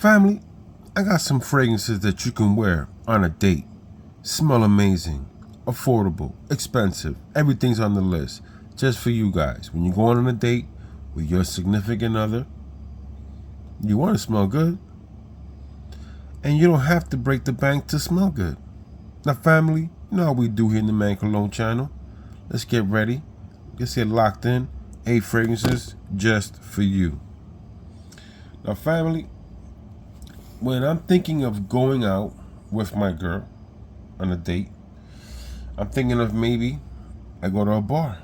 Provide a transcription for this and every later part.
Family, I got some fragrances that you can wear on a date. Smell amazing, affordable, expensive. Everything's on the list just for you guys. When you're going on a date with your significant other, you want to smell good. And you don't have to break the bank to smell good. Now, family, you know how we do here in the Man Cologne channel. Let's get ready. Let's get locked in. 8 fragrances just for you. Now, family, when I'm thinking of going out with my girl on a date, I'm thinking of maybe I go to a bar.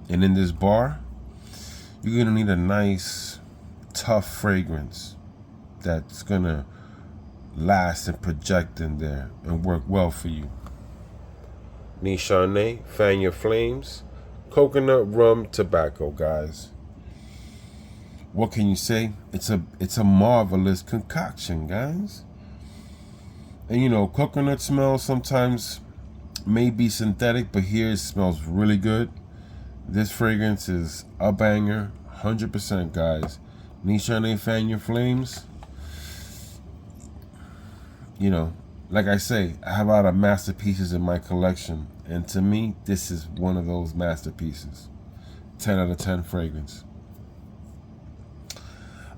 And in this bar, you're going to need a nice, tough fragrance that's going to last and project in there and work well for you. Need Chardonnay, fan your flames, coconut rum, tobacco, guys. What can you say? It's a marvelous concoction, guys. And you know, coconut smell sometimes may be synthetic, but here it smells really good. This fragrance is a banger, 100%, guys. Need Chardonnay, fan your flames. You know, like I say, I have a lot of masterpieces in my collection. And to me, this is one of those masterpieces. 10 out of 10 fragrance.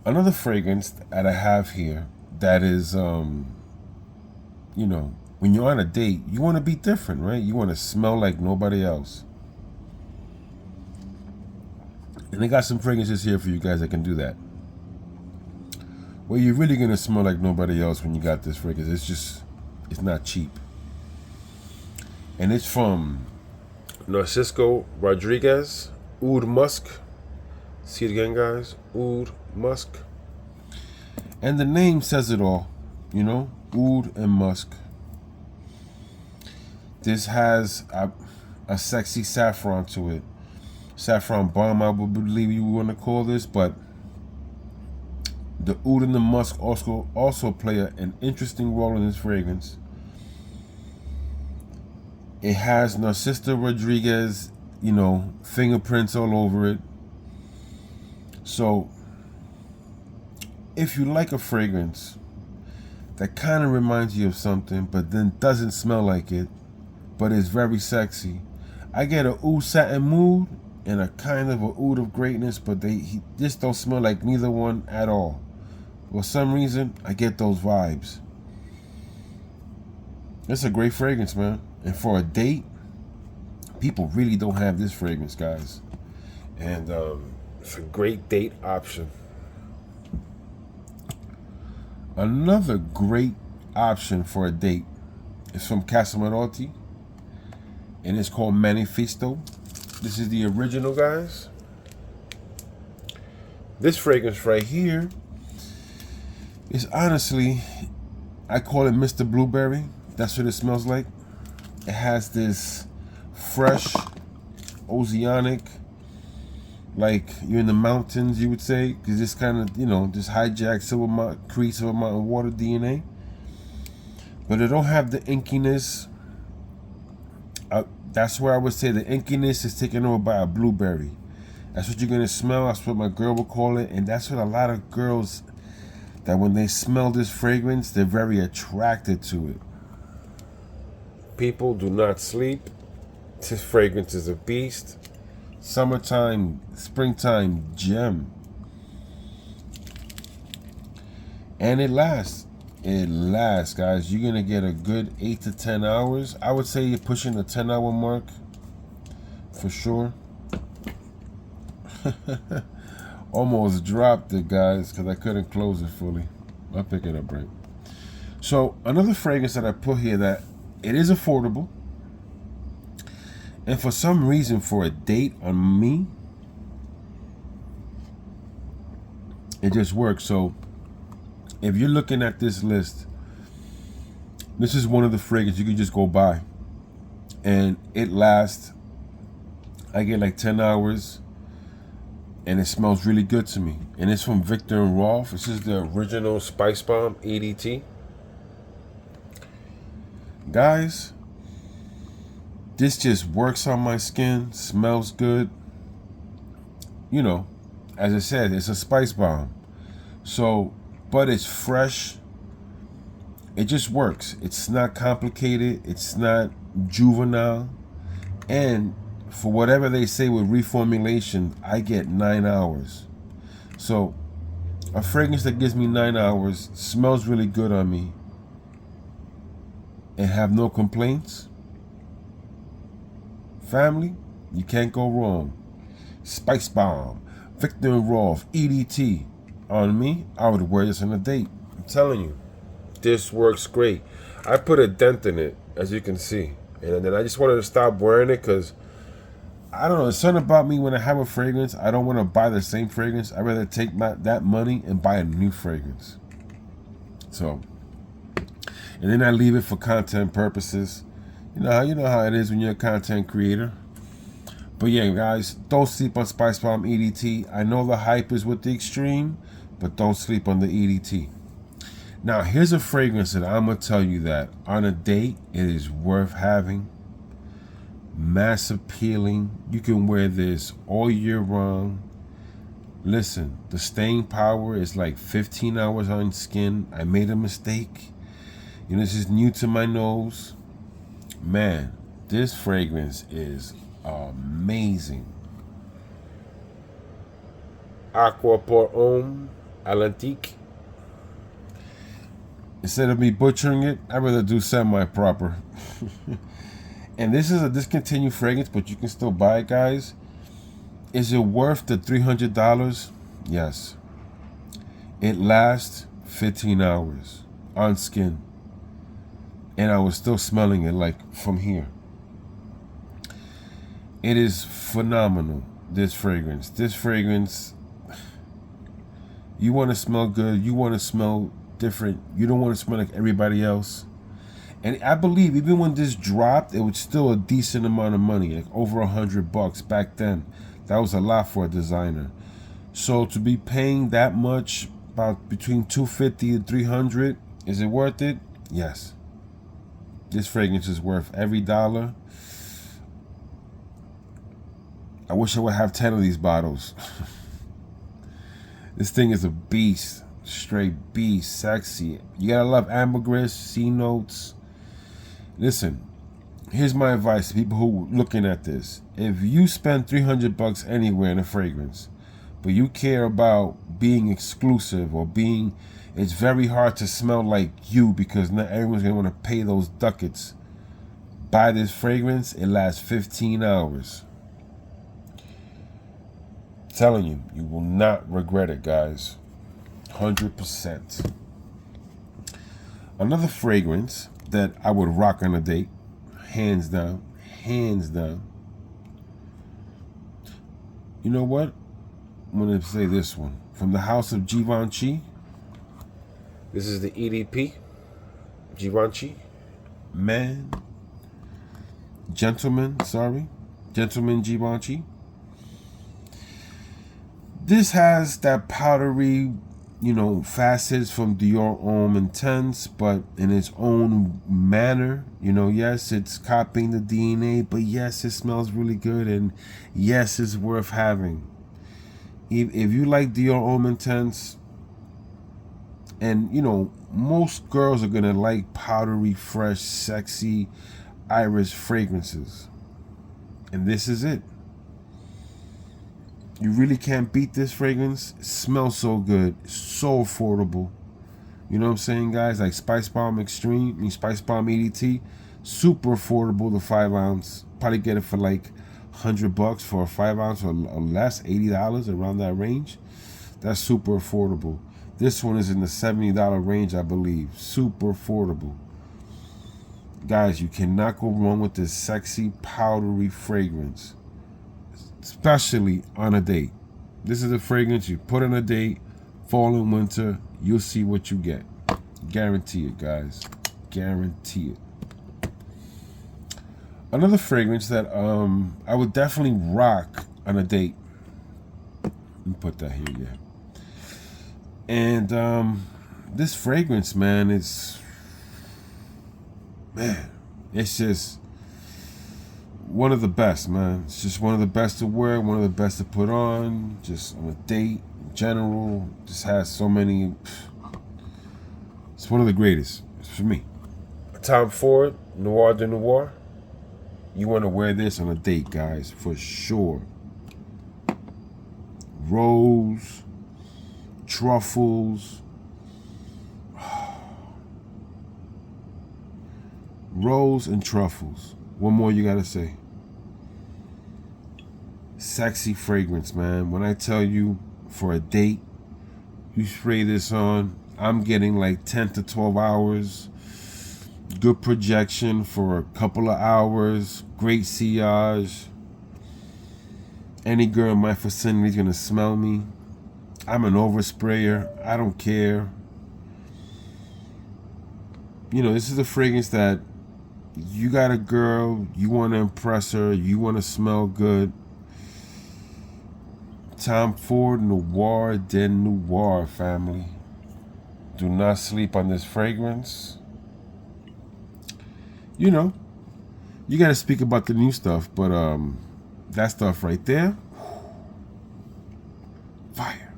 Another fragrance that I have here that is, you know, when you're on a date, you want to be different, right? You want to smell like nobody else. And I got some fragrances here for you guys that can do that. Well, you're really going to smell like nobody else when you got this fragrance. It's not cheap. And it's from Narciso Rodriguez, Oud Musk. See it again, guys? Oud Musk. And the name says it all, you know? Oud and musk. This has a sexy saffron to it. Saffron bomb, I would believe you want to call this, but the oud and the musk also play an interesting role in this fragrance. It has Narciso Rodriguez, you know, fingerprints all over it. So, if you like a fragrance that kind of reminds you of something, but then doesn't smell like it, but is very sexy, I get a oud satin mood and a kind of a oud of greatness, but they just don't smell like neither one at all. For some reason, I get those vibes. It's a great fragrance, man. And for a date, people really don't have this fragrance, guys. And it's a great date option. Another great option for a date is from Casa Morotti, and it's called Manifesto. This is the original, guys. This fragrance right here is honestly, I call it Mr. Blueberry. That's what it smells like. It has this fresh, oceanic, like you're in the mountains, you would say, because this kind of, you know, this hijacked Silver Mountain water DNA. But it don't have the inkiness. That's where I would say the inkiness is taken over by a blueberry. That's what you're going to smell. That's what my girl would call it. And that's what a lot of girls, that when they smell this fragrance, they're very attracted to it. People do not sleep. This fragrance is a beast. Summertime, springtime gem. And it lasts. It lasts, guys. You're going to get a good 8 to 10 hours. I would say you're pushing the 10-hour mark for sure. Almost dropped it, guys, because I couldn't close it fully. I'll pick it up right. So another fragrance that I put here that it is affordable, and for some reason for a date on me, it just works. So if you're looking at this list, this is one of the fragrances you can just go buy, and it lasts. I get like 10 hours. And it smells really good to me. And it's from Viktor and Rolf. This is the original Spice Bomb EDT. Guys, this just works on my skin. Smells good. You know, as I said, it's a spice bomb. So but it's fresh. It just works. It's not complicated. It's not juvenile. And for whatever they say with reformulation, I get 9 hours. So a fragrance that gives me 9 hours, smells really good on me, and have no complaints. Family, you can't go wrong. Spice Bomb, Victor and Rolf, EDT. On me, I would wear this on a date. I'm telling you, this works great. I put a dent in it, as you can see. And then I just wanted to stop wearing it because, I don't know, there's something about me when I have a fragrance, I don't want to buy the same fragrance. I'd rather take that money and buy a new fragrance. So, and then I leave it for content purposes. You know how it is when you're a content creator. But yeah, guys, don't sleep on Spice Bomb EDT. I know the hype is with the extreme, but don't sleep on the EDT. Now, here's a fragrance that I'm going to tell you that on a date, it is worth having. Mass appealing. You can wear this all year round. Listen, the staying power is like 15 hours on skin. I made a mistake. This is new to my nose. Man, this fragrance is amazing. Aqua por homme Atlantique. Instead of me butchering it, I'd rather do semi-proper. And this is a discontinued fragrance, but you can still buy it, guys. Is it worth the $300? Yes. It lasts 15 hours on skin. And I was still smelling it like from here. It is phenomenal, this fragrance. This fragrance, you want to smell good. You want to smell different. You don't want to smell like everybody else. And I believe even when this dropped, it was still a decent amount of money, like over $100 back then. That was a lot for a designer. So to be paying that much, about between $250 and $300, is it worth it? Yes. This fragrance is worth every dollar. I wish I would have 10 of these bottles. This thing is a beast. Straight beast. Sexy. You gotta love ambergris, C notes. Listen, here's my advice to people who are looking at this. If you spend $300 anywhere in a fragrance, but you care about being exclusive or being, it's very hard to smell like you because not everyone's gonna want to pay those ducats. Buy this fragrance. It lasts 15 hours. I'm telling you, you will not regret it, guys. 100%. Another fragrance that I would rock on a date, hands down. You know what? I'm going to say this one. From the house of Givenchy. This is the EDP. Givenchy. Gentleman Givenchy. This has that powdery, facets from Dior Homme Intense, but in its own manner. Yes, it's copying the DNA, but yes, it smells really good, and yes, it's worth having. If you like Dior Homme Intense, and most girls are gonna like powdery, fresh, sexy, iris fragrances, and this is it. You really can't beat this fragrance. It smells so good, so affordable. You know what I'm saying, guys? Like Spice Bomb Extreme, Spice Bomb EDT, super affordable. The 5 ounce, probably get it for like $100 for a 5 ounce or less, $80 around that range. That's super affordable. This one is in the $70 range, I believe. Super affordable. Guys, you cannot go wrong with this sexy, powdery fragrance. Especially on a date. This is a fragrance you put on a date, fall and winter, you'll see what you get. Guarantee it, guys. Guarantee it. Another fragrance that I would definitely rock on a date. Let me put that here, yeah. And this fragrance, man, it's just one of the best, man. It's just one of the best to wear, one of the best to put on, just on a date in general. Just has so many It's one of the greatest. It's for me. Tom Ford, Noir de Noir. You want to wear this on a date, guys, for sure. Rose, truffles, rose and truffles. What more you gotta say? Sexy fragrance, man. When I tell you for a date, you spray this on, I'm getting like 10 to 12 hours. Good projection for a couple of hours. Great sillage. Any girl in my vicinity is gonna smell me. I'm an oversprayer. I don't care. You know, this is a fragrance that you got a girl, you want to impress her, you want to smell good. Tom Ford Noir de Noir, family. Do not sleep on this fragrance. You know, you got to speak about the new stuff, but that stuff right there, fire.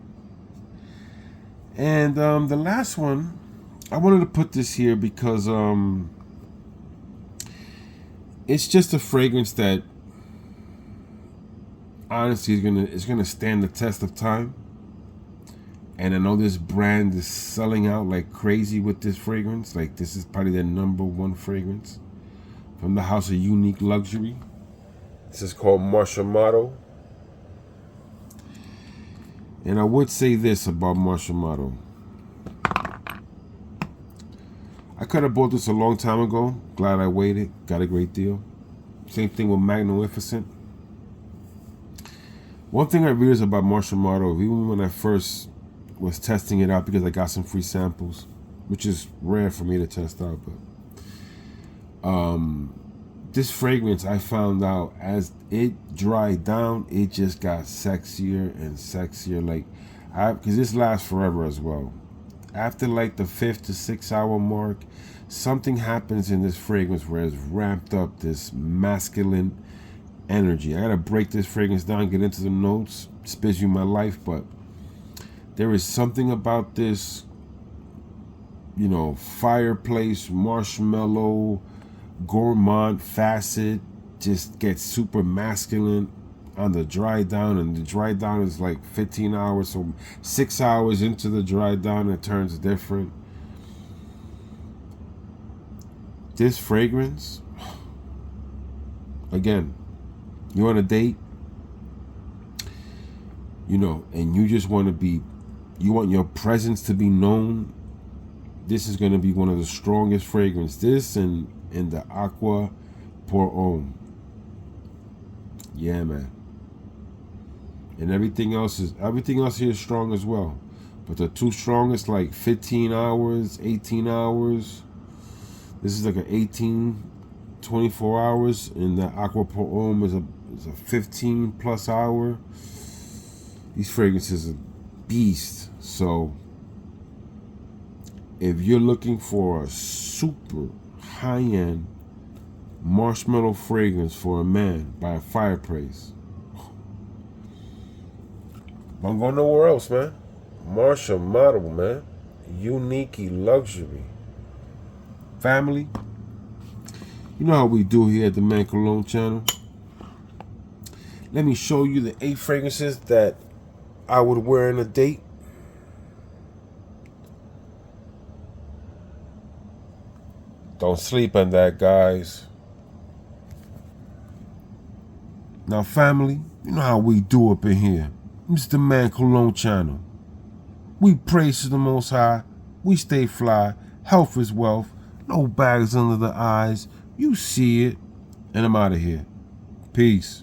And the last one, I wanted to put this here because it's just a fragrance that honestly is gonna stand the test of time. And I know this brand is selling out like crazy with this fragrance. Like, this is probably their #1 fragrance from the house of Unique Luxury. This is called Marcia Motto. And I would say this about Marcia Motto. I could have bought this a long time ago. Glad I waited. Got a great deal. Same thing with Magnificent. One thing I realized about Marcia Motto, even when I first was testing it out, because I got some free samples, which is rare for me to test out, but this fragrance, I found out as it dried down, it just got sexier and sexier. Like, because this lasts forever as well. After like the 5th to 6th hour mark, something happens in this fragrance where it's ramped up this masculine energy. I gotta break this fragrance down, get into the notes, spits you my life, but there is something about this, you know, fireplace, marshmallow, gourmand facet, just gets super masculine on the dry down, and the dry down is like 15 hours, so 6 hours into the dry down it turns different. This fragrance, again, you're on a date, you know, and you just want to be, you want your presence to be known. This is going to be one of the strongest fragrances. This and the Aqua Pour Homme. Yeah, man. And everything else here is strong as well. But the two strongest, like 15 hours, 18 hours. This is like an 18, 24 hours. And the Aqua Pour Homme is a 15 plus hour. These fragrances are beast. So if you're looking for a super high-end marshmallow fragrance for a man by a fireplace, don't go nowhere else, man. Marcia Motto, man. Unique Luxury. Family, you know how we do here at the Man Cologne channel. Let me show you the 8 fragrances that I would wear on a date. Don't sleep on that, guys. Now, family, you know how we do up in here. It's the Man Cologne channel. We praise to the Most High. We stay fly. Health is wealth. No bags under the eyes. You see it. And I'm out of here. Peace.